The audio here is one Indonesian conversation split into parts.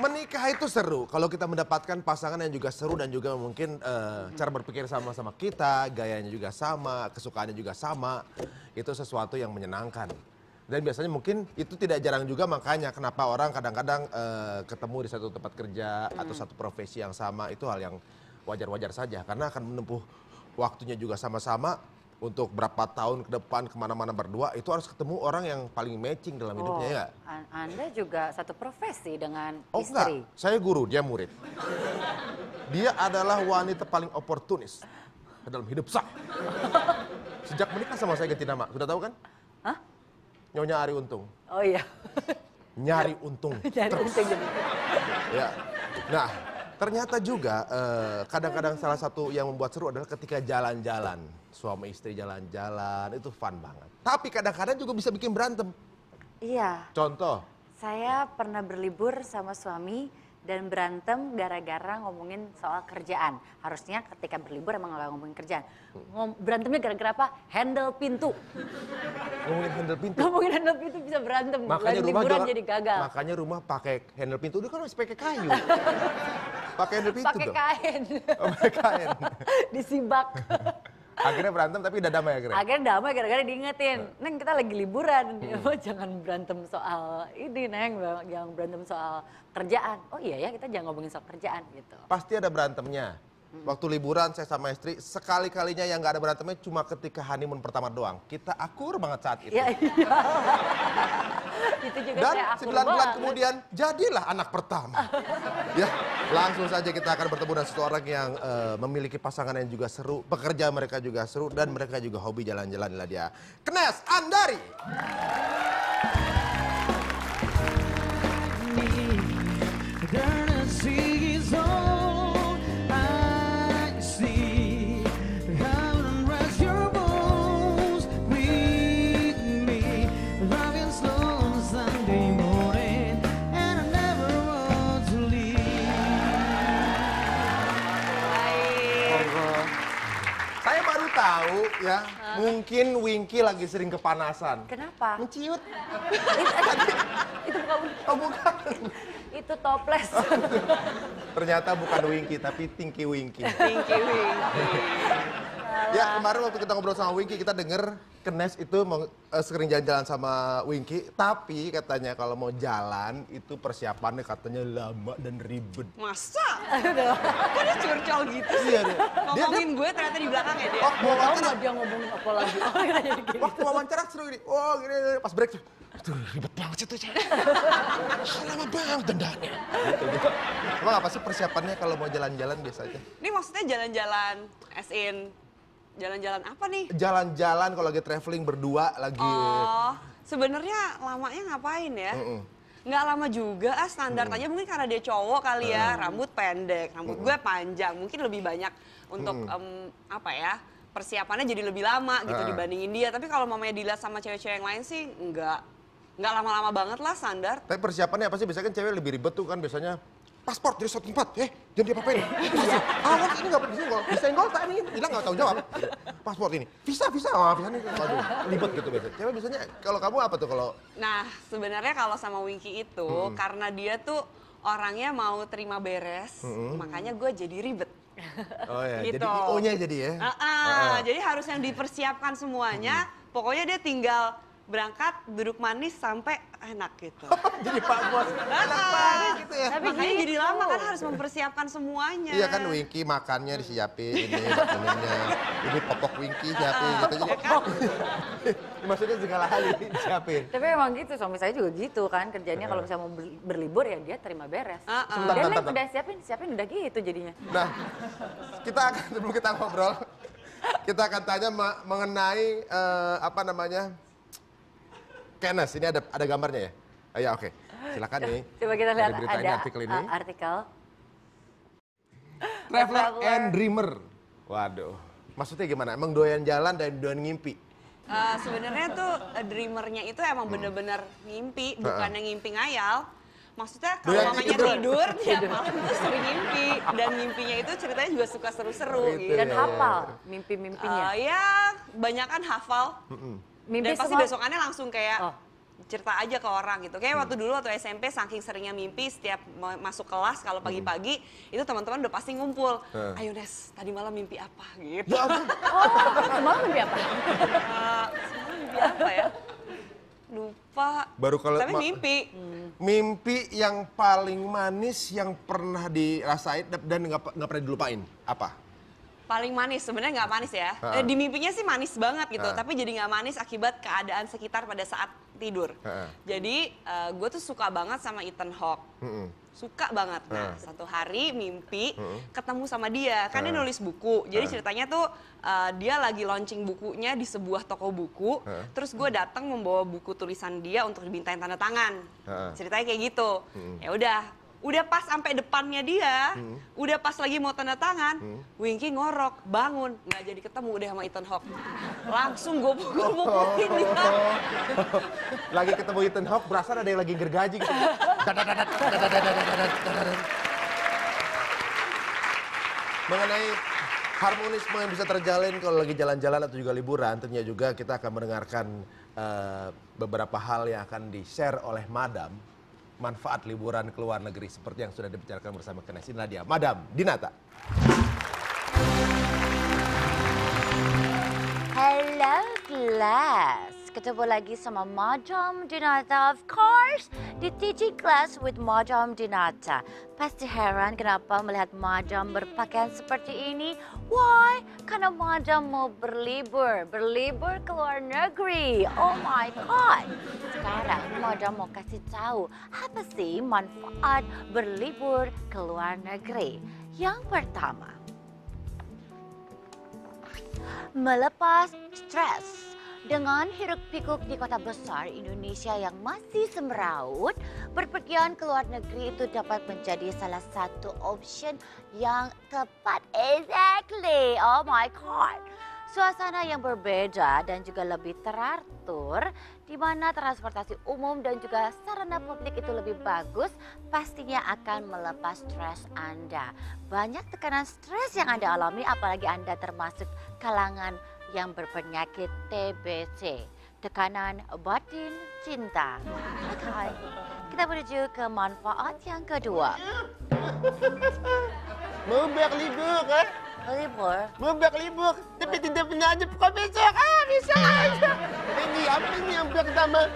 Menikah itu seru kalau kita mendapatkan pasangan yang juga seru dan juga mungkin cara berpikir sama-sama kita, gayanya juga sama, kesukaannya juga sama. Itu sesuatu yang menyenangkan. Dan biasanya mungkin itu tidak jarang juga, makanya kenapa orang kadang-kadang ketemu di satu tempat kerja atau satu profesi yang sama, itu hal yang wajar-wajar saja. Karena akan menempuh waktunya juga sama-sama. Untuk berapa tahun ke depan kemana-mana berdua, itu harus ketemu orang yang paling matching dalam hidupnya, ya nggak? Anda juga satu profesi dengan Enggak, istri. saya guru, dia murid. Dia adalah wanita paling oportunis dalam hidup saya. Sejak menikah sama saya ganti nama, sudah tahu kan? Hah? Nyonya Ari Untung. Oh iya. Nyari untung. Nyari untung jadi. Ya. Nah, ternyata juga kadang-kadang salah satu yang membuat seru adalah ketika jalan-jalan. Suami istri jalan-jalan, itu fun banget. Tapi kadang-kadang juga bisa bikin berantem. Iya. Contoh? Saya pernah berlibur sama suami dan berantem gara-gara ngomongin soal kerjaan. Harusnya ketika berlibur emang nggak ngomongin kerjaan. Berantemnya gara-gara apa? Handle pintu. Ngomongin handle pintu? Ngomongin handle pintu bisa berantem. Makanya rumah liburan juga, jadi gagal. Makanya rumah pakai handle pintu, itu kan masih pakai kayu. Pakai handle pintu Pakai dong. kain. Oh, pakai kain. Disibak. Akhirnya berantem tapi udah damai akhirnya? Akhirnya damai gara-gara diingetin, Neng kita lagi liburan, jangan berantem soal ini Neng, jangan berantem soal kerjaan. Oh iya ya, kita jangan ngomongin soal kerjaan gitu. Pasti ada berantemnya. Waktu liburan saya sama istri, sekali-kalinya yang gak ada berantemnya cuma ketika honeymoon pertama doang. Kita akur banget saat itu. Ya iya. Itu juga Dan saya akur 9 bulan banget. kemudian jadilah anak pertama. Ya, langsung saja kita akan bertemu dengan seseorang yang memiliki pasangan yang juga seru, pekerjaan mereka juga seru, dan mereka juga hobi jalan-jalan. Inilah dia, Knes Andari. Saya baru tahu ya, mungkin Winky lagi sering kepanasan. Kenapa? Menciut. Itu bukan Oh bukan. itu toples. Ternyata bukan Winky tapi Tinky Winky. Pinky Winky. Ya kemarin waktu kita ngobrol sama Winky, kita denger Knes itu sering jalan-jalan sama Winky. Tapi katanya kalau mau jalan itu persiapannya katanya lama dan ribet. Masa? Kok dia curcol gitu sih? Iya deh. Ngomongin gue ternyata di belakang ya dia. Oh, Tahu wawancara, nggak dia ngomongin apa lagi? Oh, iya, jadi gitu. waktu wawancara seru ini. Oh gini, pas break. Aduh ribet banget sih tuh. Lama banget dandannya. Gitu. Emang apa sih persiapannya kalau mau jalan-jalan biasanya? Ini maksudnya jalan-jalan as in jalan-jalan apa nih? Jalan-jalan kalau lagi traveling berdua lagi. Oh, sebenarnya lamanya ngapain ya? Nggak lama juga, standar aja mungkin karena dia cowok kali ya, rambut pendek, rambut gue panjang, mungkin lebih banyak untuk apa ya, persiapannya jadi lebih lama gitu dibandingin dia. Tapi kalau mamanya dilihat sama cewek-cewek yang lain sih nggak lama-lama banget lah standar. Tapi persiapannya apa sih? Biasanya kan cewek lebih ribet tuh kan biasanya. Paspor dari suatu tempat, jangan diapa-apain. Awas ini nggak disenggol, disenggol tak ini, hilang nggak tahu jawab. Paspor ini, visa, visa ini, waduh, ribet gitu biasanya. Cewek biasanya kalau kamu apa tuh kalau? Nah, sebenarnya kalau sama Winky itu karena dia tuh orangnya mau terima beres, makanya gue jadi ribet. Oh ya, Gitu. jadi IO-nya jadi ya? Jadi harus yang dipersiapkan semuanya, pokoknya dia tinggal berangkat, duduk manis sampai enak gitu. Jadi Pak Bos, enak banget gitu ya? Tapi Makanya gitu. jadi lama kan harus mempersiapkan semuanya. Iya kan Winky makannya disiapin, ini makanannya, ini popok Winky siapin gitu. Jadi, maksudnya segala hal disiapin. Tapi emang gitu, suami saya juga gitu kan. Kerjanya kalau misalnya mau berlibur ya dia terima beres. Sebentar, Dan bentar, Neng udah siapin udah gitu jadinya. Nah, kita akan sebelum kita ngobrol, kita akan tanya mengenai apa namanya, Knes. Ini ada gambarnya ya? Oh, ya oke, silakan nih. Coba kita lihat Dari berita ini, ada artikel ini. artikel. Traveler and Dreamer. Waduh, maksudnya gimana? Emang doyan jalan dan doyan ngimpi? Sebenarnya tuh dreamernya itu emang bener-bener ngimpi, bukannya ngimpi ngayal. Maksudnya kalau Doyan mamanya tidur. tidur, tiap malam tuh sering ngimpi. Dan ngimpinya itu ceritanya juga suka seru-seru Gitu gitu. Dan ya. hafal mimpi-mimpinya. Ya, banyak kan hafal. Mimpi Dan pasti semua. besokannya langsung kayak, Oh. cerita aja ke orang gitu. Kayak waktu dulu waktu SMP saking seringnya mimpi setiap masuk kelas kalau pagi-pagi itu teman-teman udah pasti ngumpul. Ayo Nes, tadi malam mimpi apa gitu. Ya ampun. Semalam mimpi apa? Semalam mimpi apa ya? Lupa. Baru kalau tapi mimpi. Mimpi yang paling manis yang pernah dirasain dan nggak pernah dilupain apa? Paling manis, sebenarnya nggak manis ya. Di mimpinya sih manis banget gitu, tapi jadi nggak manis akibat keadaan sekitar pada saat tidur. Jadi gue tuh suka banget sama Ethan Hawke. Suka banget. Nah, satu hari mimpi ketemu sama dia. Kan dia nulis buku. Jadi ceritanya tuh dia lagi launching bukunya di sebuah toko buku. Terus gue datang membawa buku tulisan dia untuk dimintain tanda tangan. Ceritanya kayak gitu. Ya udah pas sampai depannya dia, udah pas lagi mau tanda tangan, Winky ngorok, bangun, nggak jadi ketemu udah sama Ethan Hawke. Langsung gue pukul-pukulin dia. Lagi ketemu Ethan Hawke, berasa ada yang lagi gergaji gitu. Mengenai harmonisme yang bisa terjalin kalau lagi jalan-jalan atau juga liburan, tentunya juga kita akan mendengarkan beberapa hal yang akan di-share oleh Madam. Manfaat liburan ke luar negeri seperti yang sudah dibicarakan bersama Kenes Nadia. Madam Dinata. Hello class. Ketemu lagi sama Madam Dinata, of course, di TG Class with Madam Dinata. Pasti heran kenapa melihat Madam berpakaian seperti ini. Why? Karena Madam mau berlibur ke luar negeri. Oh my God. Sekarang Madam mau kasih tahu apa sih manfaat berlibur ke luar negeri. Yang pertama, melepas stres. Dengan hiruk-pikuk di kota besar Indonesia yang masih semeraut, berpergian ke luar negeri itu dapat menjadi salah satu option yang tepat. Exactly. Oh my God. Suasana yang berbeda dan juga lebih teratur, di mana transportasi umum dan juga sarana publik itu lebih bagus, pastinya akan melepas stres Anda. Banyak tekanan stres yang Anda alami, apalagi Anda termasuk kalangan yang berpenyakit TBC, tekanan batin cinta. Oke, kita menuju ke manfaat yang kedua. Mau berlibur kan? Berlibur? Mau berlibur, tapi tidak pernah ada profesor. Bisa aja. Ini apa ini yang pertama?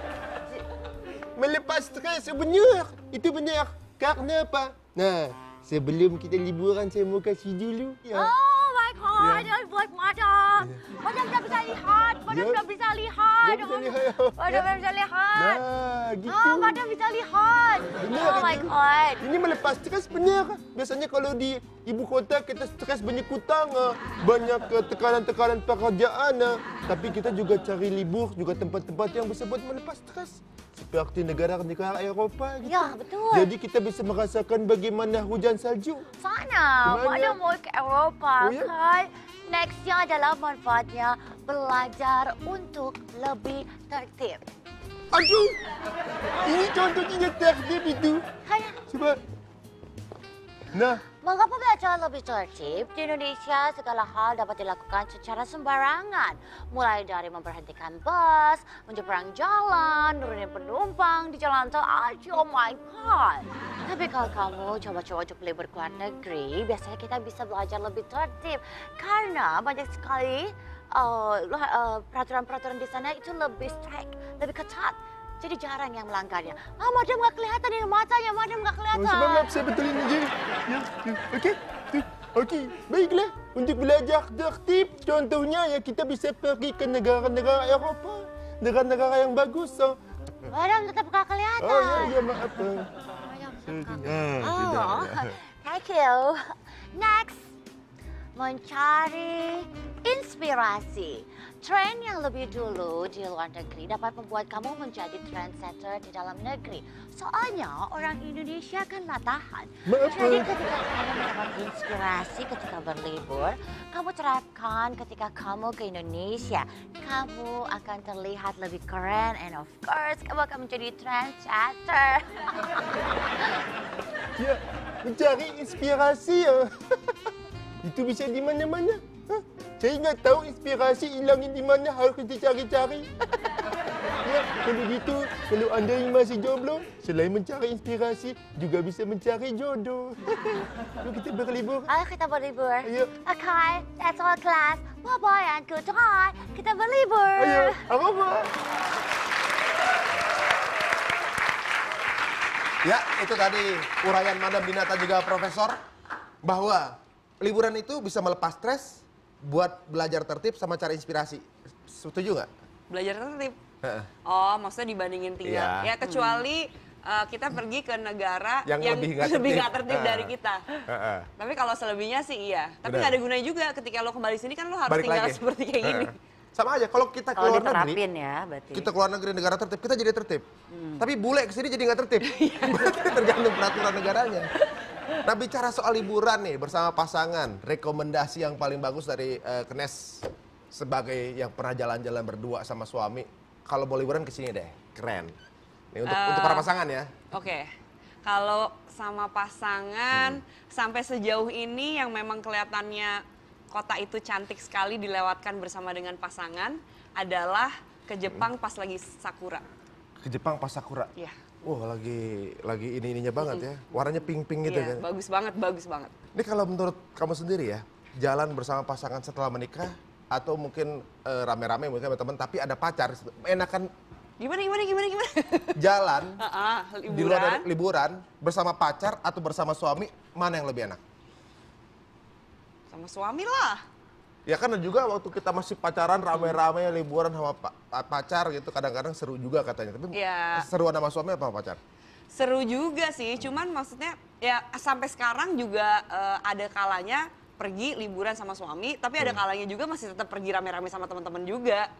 Melepas stres, benar. Itu benar. Karena apa? Nah, sebelum kita liburan saya mau kasih dulu. Ya. Oh my God, buat Madam. Madam dah bisa lihat. Madam dah bisa lihat. Madam dah bisa lihat. Nah, gitu. Oh, Madam bisa lihat. Benar, Oh my itu. God. Ini melepas stres benar. Biasanya kalau di ibu kota kita stres banyak hutang, banyak tekanan-tekanan pekerjaan. Tapi kita juga cari libur, juga tempat-tempat yang bisa buat melepas stres. Seperti negara-negara Eropa gitu. Ya, betul. Jadi kita bisa merasakan bagaimana hujan salju. Sana, Gimana? Madam mau ke Eropa Oh, ya? kan? Nextnya adalah manfaatnya belajar untuk lebih tertib. Aduh, ini contoh tidak tertib itu. Kayak, Coba. Nah, mengapa belajar lebih tertib? Di Indonesia segala hal dapat dilakukan secara sembarangan. Mulai dari memberhentikan bus, menyeberang jalan, nurunin penumpang di jalan tol. Oh my God. Tapi kalau kamu coba-coba untuk libur ke luar negeri, biasanya kita bisa belajar lebih tertib. Karena banyak sekali peraturan-peraturan di sana itu lebih strict, lebih ketat. Jadi jarang yang melanggarnya. Madam nggak kelihatan ini matanya, Madam nggak kelihatan. sebab saya betulin aja. Ya, okey. Okey, baiklah. Untuk belajar tertib, contohnya ya kita bisa pergi ke negara-negara Eropa. Negara-negara yang bagus. Madam tetap nggak kelihatan. Oh, ya, maaf. Oh, thank you. Next, mencari inspirasi. Tren yang lebih dulu di luar negeri dapat membuat kamu menjadi trendsetter di dalam negeri. Soalnya orang Indonesia kan latahan. Jadi ketika kamu mendapat inspirasi ketika berlibur, kamu terapkan ketika kamu ke Indonesia. Kamu akan terlihat lebih keren and of course kamu akan menjadi trendsetter. Ya, mencari inspirasi ya. Itu bisa di mana-mana. Saya nggak tahu inspirasi hilangin di mana, harus kita cari-cari. Ya, kalau gitu, kalau Anda yang masih jomblo, selain mencari inspirasi, juga bisa mencari jodoh. Yuk kita berlibur. Ayo kita berlibur. Ayo. Okay, that's all class. Bye-bye and goodbye. Kita berlibur. Ayo, apa? Ya, itu tadi uraian Madam Dinata juga Profesor bahwa liburan itu bisa melepas stres, buat belajar tertib sama cari inspirasi. Setuju nggak? Belajar tertib. Heeh. Oh, maksudnya dibandingin tinggal. Iya. Ya kecuali kita pergi ke negara Yang yang lebih nggak lebih tertib. nggak tertib dari kita. Heeh. Tapi kalau selebihnya sih iya. Tapi Benar. nggak ada gunanya juga ketika lo kembali sini kan lo harus Balik tinggal lagi. seperti kayak gini. Heeh. Sama aja kalau kita Kalau keluar negeri, diterapin ya berarti. kita keluar negeri negara tertib, kita jadi tertib. Tapi bule kesini jadi nggak tertib. Berarti tergantung peraturan negaranya. Nah bicara soal liburan nih bersama pasangan, rekomendasi yang paling bagus dari Knes sebagai yang pernah jalan-jalan berdua sama suami, kalau mau liburan kesini deh, keren. Nih untuk para pasangan ya. Oke. Kalau sama pasangan sampai sejauh ini yang memang kelihatannya kota itu cantik sekali dilewatkan bersama dengan pasangan adalah ke Jepang pas lagi sakura. Ke Jepang pas sakura. Iya. Wah lagi ininya banget ya, warnanya pink-pink gitu Iya, kan. bagus banget, bagus banget. Ini kalau menurut kamu sendiri ya, jalan bersama pasangan setelah menikah atau mungkin rame-rame mungkin sama teman tapi ada pacar, enakan Gimana? jalan di luar dari Liburan. liburan bersama pacar atau bersama suami, mana yang lebih enak? Sama suami lah. Ya kan juga waktu kita masih pacaran rame-rame liburan sama pacar gitu kadang-kadang seru juga katanya. Tapi Iya. seruan sama suami apa pacar? Seru juga sih, cuman maksudnya ya sampai sekarang juga ada kalanya pergi liburan sama suami, tapi ada kalanya juga masih tetap pergi rame-rame sama teman-teman juga.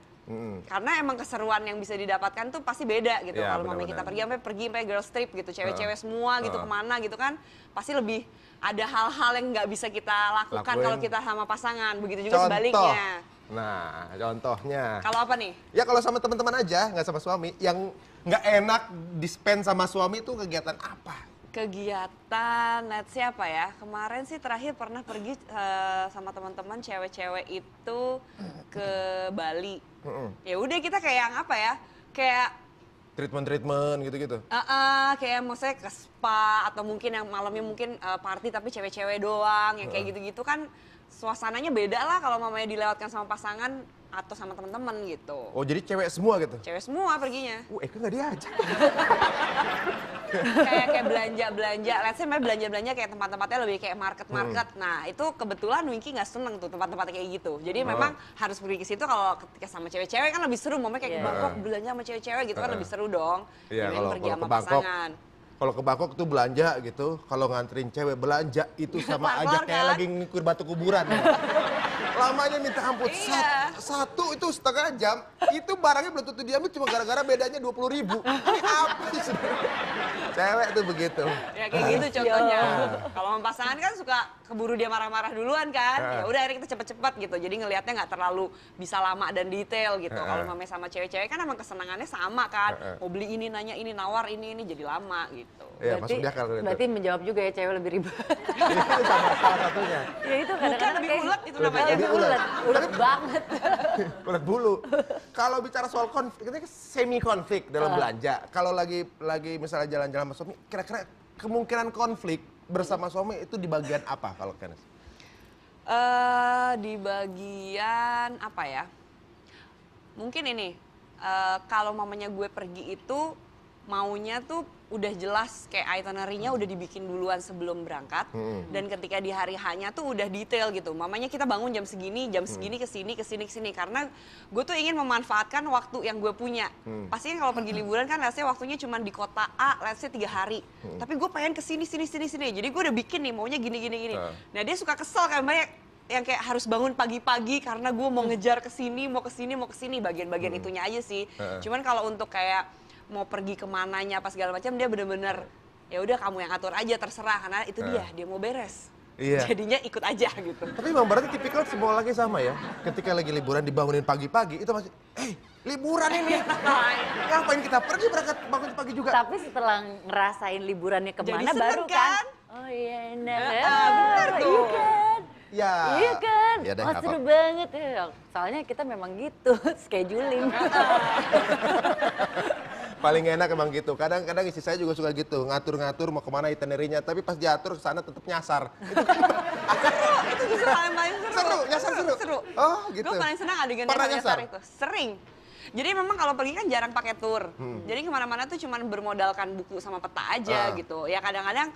Karena emang keseruan yang bisa didapatkan tuh pasti beda gitu. Ya, Kalau mami kita benar-benar. pergi sampai girls trip gitu, cewek-cewek semua gitu kemana gitu kan, pasti lebih ada hal-hal yang nggak bisa kita lakukan Lakuin. kalau kita sama pasangan. Begitu juga sebaliknya. Nah, contohnya. Kalau apa nih? Ya kalau sama teman-teman aja, nggak sama suami. Yang nggak enak di-spend sama suami itu kegiatan apa? Kegiatan, let's see apa ya? Kemarin sih terakhir pernah pergi sama teman-teman cewek-cewek itu ke Bali. Ya udah kita kayak yang apa ya? Kayak Treatment gitu-gitu. kayak maksudnya ke spa atau mungkin yang malamnya mungkin party tapi cewek-cewek doang, yang kayak gitu-gitu kan suasananya beda lah kalau mamanya dilewatkan sama pasangan atau sama teman-teman gitu. Oh jadi cewek semua gitu? Cewek semua perginya. Eka nggak diajak. kayak belanja-belanja, let's say belanja-belanja kayak tempat-tempatnya lebih kayak market-market. Nah, itu kebetulan Winky nggak seneng tuh tempat-tempat kayak gitu. Jadi memang harus pergi ke situ kalau ketika sama cewek-cewek kan lebih seru. Mamanya kayak ke Bangkok belanja sama cewek-cewek gitu kan lebih seru dong. Iya, Dibanding pergi kalau sama ke Bangkok, pasangan. kalau ke Bangkok tuh belanja gitu, kalau nganterin cewek belanja itu sama aja Kelar-kelar kayak kan? lagi ngikut batu kuburan. Lamanya minta ampun, Iya. satu itu setengah jam, itu barangnya belum tentu diambil cuma gara-gara bedanya 20.000. Ini apa sih sebenarnya? Cewek tuh begitu. Ya kayak gitu contohnya. Kalau sama pasangan kan suka keburu dia marah-marah duluan kan. Ya udah akhirnya kita cepet-cepet gitu. Jadi ngelihatnya nggak terlalu bisa lama dan detail gitu. Kalau mamanya sama cewek-cewek kan emang kesenangannya sama kan. Mau beli ini, nanya ini, nawar ini jadi lama gitu. Iya, masuk dia kalau Berarti menjawab juga ya cewek lebih ribet. itu sama salah satunya. Ya itu Bukan kadang-kadang lebih kayak ulet itu namanya. Lebih ulet. ulet banget. Ulet bulu. Kalau bicara soal konflik, ini semi konflik dalam belanja. Kalau lagi misalnya jalan-jalan sama suami, kira-kira kemungkinan konflik bersama suami itu di bagian apa kalau Kenneth? Di bagian apa ya? Mungkin ini kalau mamanya gue pergi itu maunya tuh udah jelas kayak itinerary-nya udah dibikin duluan sebelum berangkat dan ketika di hari hanya tuh udah detail gitu. Mamanya kita bangun jam segini kesini karena gue tuh ingin memanfaatkan waktu yang gue punya. Pasti kan kalau pergi liburan kan let's say waktunya cuma di kota A, let's say 3 hari. Tapi gue pengen kesini. Jadi gue udah bikin nih maunya gini. Nah dia suka kesel kan banyak yang kayak harus bangun pagi-pagi karena gue mau ngejar kesini, mau kesini, bagian-bagian itunya aja sih. Cuman kalau untuk kayak mau pergi kemananya apa segala macam dia bener-bener ya udah kamu yang atur aja terserah karena itu dia mau beres. Iya. Jadinya ikut aja gitu. Tapi memang berarti tipikal semua lagi sama ya. Ketika lagi liburan dibangunin pagi-pagi itu masih, liburan ini. Ngapain kita pergi berangkat bangun pagi juga? Tapi setelah ngerasain liburannya kemana Jadi seneng baru kan? kan? Oh iya enak. Bener tuh. Iya kan? Ya. Iya kan? Ya deh, Wah, nggak seru apa-apa. banget ya. Soalnya kita memang gitu, scheduling. Paling enak emang gitu. Kadang-kadang istri saya juga suka gitu, ngatur-ngatur mau kemana itinerary-nya, tapi pas diatur ke sana tetap nyasar. Itu justru hal yang paling seru. Seru, nyasar seru. Seru. Oh, gitu. Gue paling senang adegan Pernah nyasar nyasar? itu. Sering. Jadi memang kalau pergi kan jarang pakai tour. Jadi kemana-mana tuh cuman bermodalkan buku sama peta aja gitu. Ya kadang-kadang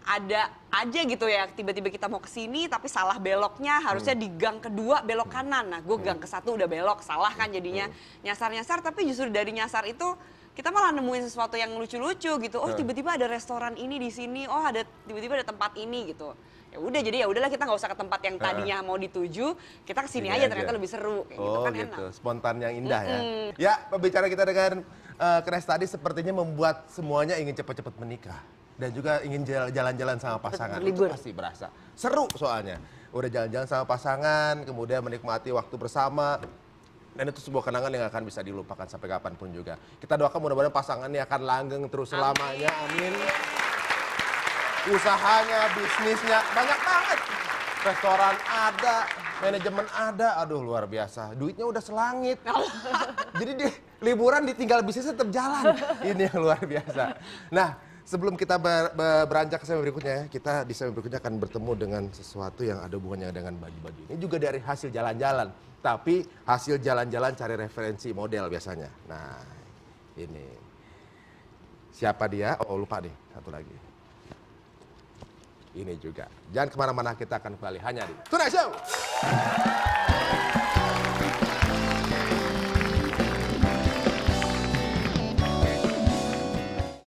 ada aja gitu ya, tiba-tiba kita mau ke sini tapi salah beloknya, harusnya di gang kedua belok kanan. Nah, gue gang ke-1 udah belok, salah kan jadinya nyasar-nyasar, tapi justru dari nyasar itu kita malah nemuin sesuatu yang lucu-lucu gitu. Oh, tiba-tiba ada restoran ini di sini. Oh, ada tiba-tiba ada tempat ini gitu. Ya udah, jadi ya udahlah kita nggak usah ke tempat yang tadinya mau dituju, kita ke sini Sini aja aja. ternyata lebih seru. Kayak gitu Oh kan gitu, enak. spontan yang indah ya. Ya, pembicaraan kita dengan Kres tadi sepertinya membuat semuanya ingin cepat-cepat menikah. Dan juga ingin jalan-jalan sama pasangan. Itu berlibur. pasti berasa. Seru soalnya. Udah jalan-jalan sama pasangan, kemudian menikmati waktu bersama. Dan itu sebuah kenangan yang akan bisa dilupakan sampai kapanpun juga. Kita doakan mudah-mudahan pasangannya akan langgeng terus selamanya. Amin. Usahanya, bisnisnya, banyak banget. Restoran ada, manajemen ada, aduh luar biasa. Duitnya udah selangit. Jadi di liburan ditinggal bisnisnya tetap jalan. Ini yang luar biasa. Nah, sebelum kita beranjak ke segmen berikutnya, kita di segmen berikutnya akan bertemu dengan sesuatu yang ada hubungannya dengan baju-baju. Ini juga dari hasil jalan-jalan, tapi hasil jalan-jalan cari referensi model biasanya. Nah, ini. Siapa dia? Oh, lupa nih, satu lagi. Ini juga. Jangan kemana-mana, kita akan kembali hanya di Tonight Show.